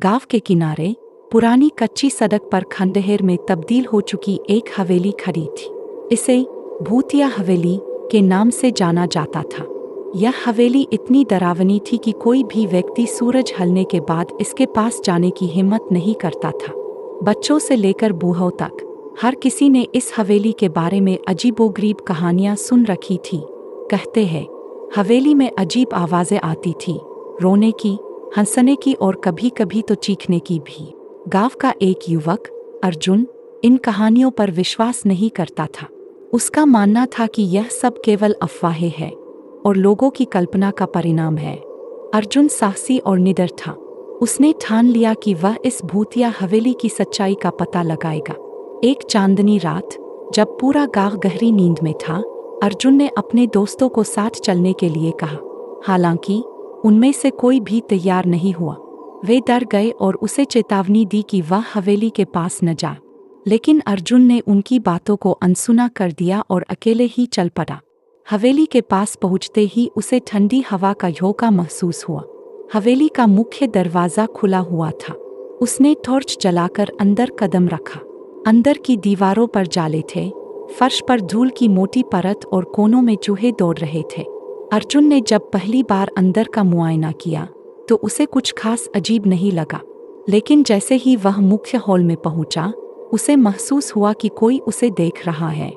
गांव के किनारे पुरानी कच्ची सड़क पर खंडहर में तब्दील हो चुकी एक हवेली खड़ी थी। इसे भूतिया हवेली के नाम से जाना जाता था। यह हवेली इतनी डरावनी थी कि कोई भी व्यक्ति सूरज ढलने के बाद इसके पास जाने की हिम्मत नहीं करता था। बच्चों से लेकर बूढ़ों तक हर किसी ने इस हवेली के बारे में अजीबोगरीब कहानियां सुन रखी थी। कहते हैं हवेली में अजीब आवाज़ें आती थी, रोने की, हंसने की और कभी कभी तो चीखने की भी। गांव का एक युवक अर्जुन इन कहानियों पर विश्वास नहीं करता था। उसका मानना था कि यह सब केवल अफवाहें हैं और लोगों की कल्पना का परिणाम है। अर्जुन साहसी और निडर था। उसने ठान लिया कि वह इस भूतिया हवेली की सच्चाई का पता लगाएगा। एक चांदनी रात, जब पूरा गांव गहरी नींद में था, अर्जुन ने अपने दोस्तों को साथ चलने के लिए कहा। हालांकि उनमें से कोई भी तैयार नहीं हुआ। वे डर गए और उसे चेतावनी दी कि वह हवेली के पास न जाए। लेकिन अर्जुन ने उनकी बातों को अनसुना कर दिया और अकेले ही चल पड़ा। हवेली के पास पहुंचते ही उसे ठंडी हवा का झोंका महसूस हुआ। हवेली का मुख्य दरवाज़ा खुला हुआ था। उसने टॉर्च जलाकर अंदर कदम रखा। अंदर की दीवारों पर जाले थे, फर्श पर धूल की मोटी परत और कोनों में चूहे दौड़ रहे थे। अर्जुन ने जब पहली बार अंदर का मुआयना किया तो उसे कुछ खास अजीब नहीं लगा। लेकिन जैसे ही वह मुख्य हॉल में पहुंचा, उसे महसूस हुआ कि कोई उसे देख रहा है।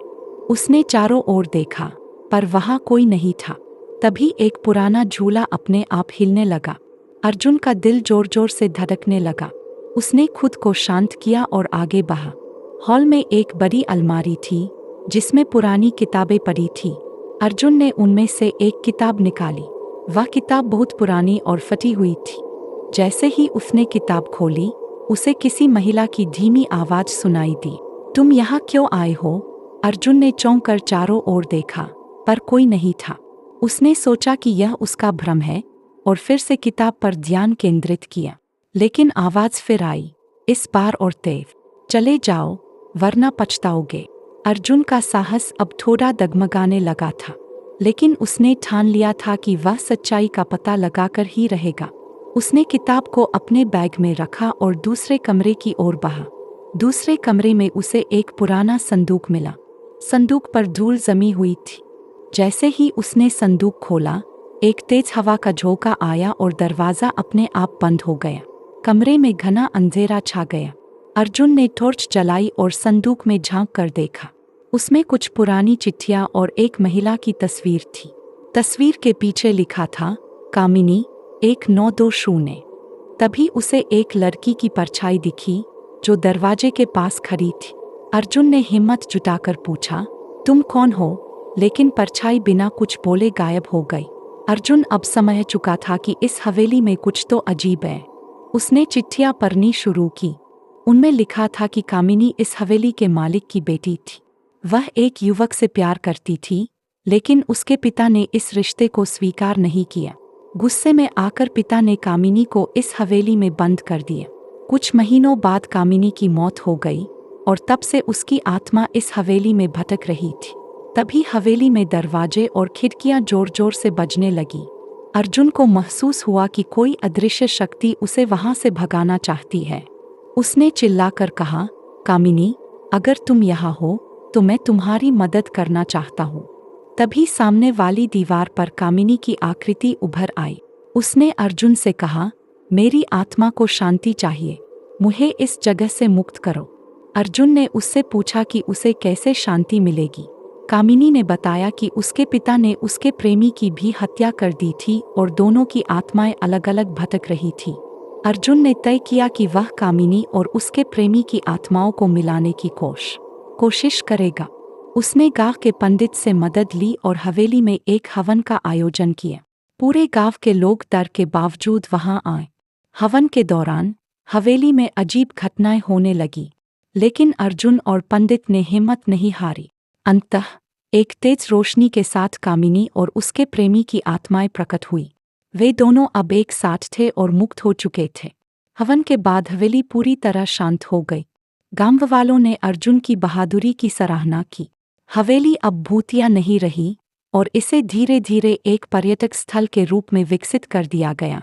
उसने चारों ओर देखा, पर वहाँ कोई नहीं था। तभी एक पुराना झूला अपने आप हिलने लगा। अर्जुन का दिल जोर जोर से धड़कने लगा। उसने खुद को शांत किया और आगे बढ़ा। हॉल में एक बड़ी अलमारी थी जिसमें पुरानी किताबें पड़ी थी। अर्जुन ने उनमें से एक किताब निकाली। वह किताब बहुत पुरानी और फटी हुई थी। जैसे ही उसने किताब खोली, उसे किसी महिला की धीमी आवाज़ सुनाई दी। तुम यहाँ क्यों आए हो? अर्जुन ने चौंक कर चारों ओर देखा, पर कोई नहीं था। उसने सोचा कि यह उसका भ्रम है और फिर से किताब पर ध्यान केंद्रित किया। लेकिन आवाज़ फिर आई, इस बार और तेज। चले जाओ, वरना पछताओगे। अर्जुन का साहस अब थोड़ा डगमगाने लगा था, लेकिन उसने ठान लिया था कि वह सच्चाई का पता लगाकर ही रहेगा। उसने किताब को अपने बैग में रखा और दूसरे कमरे की ओर बढ़ा। दूसरे कमरे में उसे एक पुराना संदूक मिला। संदूक पर धूल जमी हुई थी। जैसे ही उसने संदूक खोला, एक तेज हवा का झोंका आया और दरवाज़ा अपने आप बंद हो गया। कमरे में घना अंधेरा छा गया। अर्जुन ने टॉर्च जलाई और संदूक में झांक कर देखा। उसमें कुछ पुरानी चिट्ठियां और एक महिला की तस्वीर थी। तस्वीर के पीछे लिखा था, कामिनी 1920। तभी उसे एक लड़की की परछाई दिखी जो दरवाजे के पास खड़ी थी। अर्जुन ने हिम्मत जुटाकर पूछा, तुम कौन हो? लेकिन परछाई बिना कुछ बोले गायब हो गई। अर्जुन अब समझ चुका था कि इस हवेली में कुछ तो अजीब है। उसने चिट्ठियां पढ़नी शुरू की। उनमें लिखा था कि कामिनी इस हवेली के मालिक की बेटी थी। वह एक युवक से प्यार करती थी, लेकिन उसके पिता ने इस रिश्ते को स्वीकार नहीं किया। गुस्से में आकर पिता ने कामिनी को इस हवेली में बंद कर दिया। कुछ महीनों बाद कामिनी की मौत हो गई और तब से उसकी आत्मा इस हवेली में भटक रही थी। तभी हवेली में दरवाजे और खिड़कियां जोर जोर से बजने लगी। अर्जुन को महसूस हुआ कि कोई अदृश्य शक्ति उसे वहां से भगाना चाहती है। उसने चिल्लाकर कहा, कामिनी, अगर तुम यहाँ हो तो मैं तुम्हारी मदद करना चाहता हूँ। तभी सामने वाली दीवार पर कामिनी की आकृति उभर आई। उसने अर्जुन से कहा, मेरी आत्मा को शांति चाहिए, मुझे इस जगह से मुक्त करो। अर्जुन ने उससे पूछा कि उसे कैसे शांति मिलेगी। कामिनी ने बताया कि उसके पिता ने उसके प्रेमी की भी हत्या कर दी थी और दोनों की आत्माएं अलग अलग भटक रही थी। अर्जुन ने तय किया कि वह कामिनी और उसके प्रेमी की आत्माओं को मिलाने की कोशिश करेगा। उसने गांव के पंडित से मदद ली और हवेली में एक हवन का आयोजन किया। पूरे गांव के लोग डर के बावजूद वहां आए। हवन के दौरान हवेली में अजीब घटनाएं होने लगी, लेकिन अर्जुन और पंडित ने हिम्मत नहीं हारी। अंततः एक तेज रोशनी के साथ कामिनी और उसके प्रेमी की आत्माएं प्रकट हुई। वे दोनों अब एक साथ थे और मुक्त हो चुके थे। हवन के बाद हवेली पूरी तरह शांत हो गई। गांव वालों ने अर्जुन की बहादुरी की सराहना की। हवेली अब भूतिया नहीं रही और इसे धीरे धीरे एक पर्यटक स्थल के रूप में विकसित कर दिया गया।